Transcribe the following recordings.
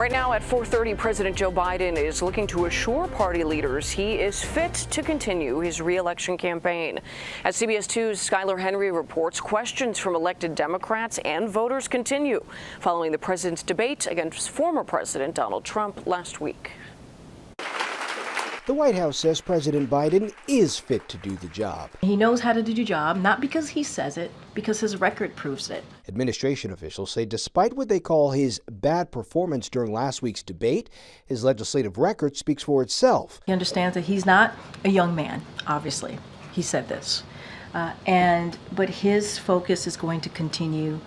Right now at 4:30, President Joe Biden is looking to assure party leaders he is fit to continue his re-election campaign. As CBS 2's Skylar Henry reports, questions from elected Democrats and voters continue following the president's debate against former President Donald Trump last week. The White House says President Biden is fit to do the job. He knows how to do the job, not because he says it, because his record proves it. Administration officials say despite what they call his bad performance during last week's debate, his legislative record speaks for itself. He understands that he's not a young man, obviously. He said this. But his focus is going to continue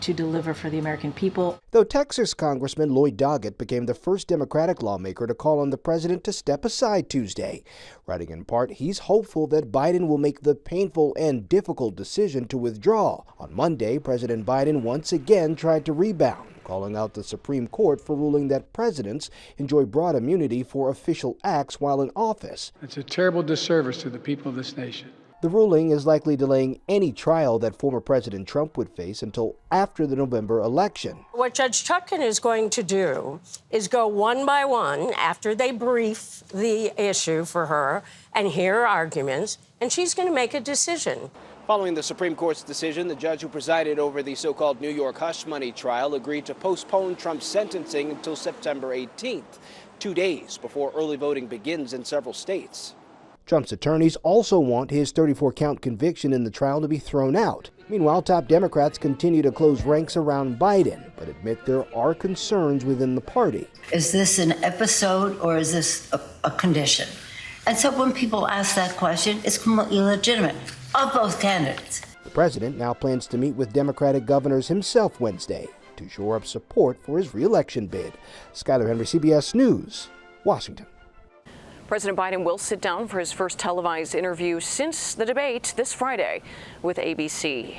to deliver for the American people. Though Texas Congressman Lloyd Doggett became the first Democratic lawmaker to call on the president to step aside Tuesday. Writing in part, he's hopeful that Biden will make the painful and difficult decision to withdraw. On Monday, President Biden once again tried to rebound, calling out the Supreme Court for ruling that presidents enjoy broad immunity for official acts while in office. It's a terrible disservice to the people of this nation. The ruling is likely delaying any trial that former President Trump would face until after the November election. What Judge Chutkan is going to do is go one by one after they brief the issue for her and hear arguments, and she's going to make a decision. Following the Supreme Court's decision, the judge who presided over the so-called New York hush money trial agreed to postpone Trump's sentencing until September 18th, 2 days before early voting begins in several states. Trump's attorneys also want his 34-count conviction in the trial to be thrown out. Meanwhile, top Democrats continue to close ranks around Biden, but admit there are concerns within the party. Is this an episode or is this a condition? And so when people ask that question, it's completely legitimate of both candidates. The president now plans to meet with Democratic governors himself Wednesday to shore up support for his re-election bid. Skylar Henry, CBS News, Washington. President Biden will sit down for his first televised interview since the debate this Friday with ABC.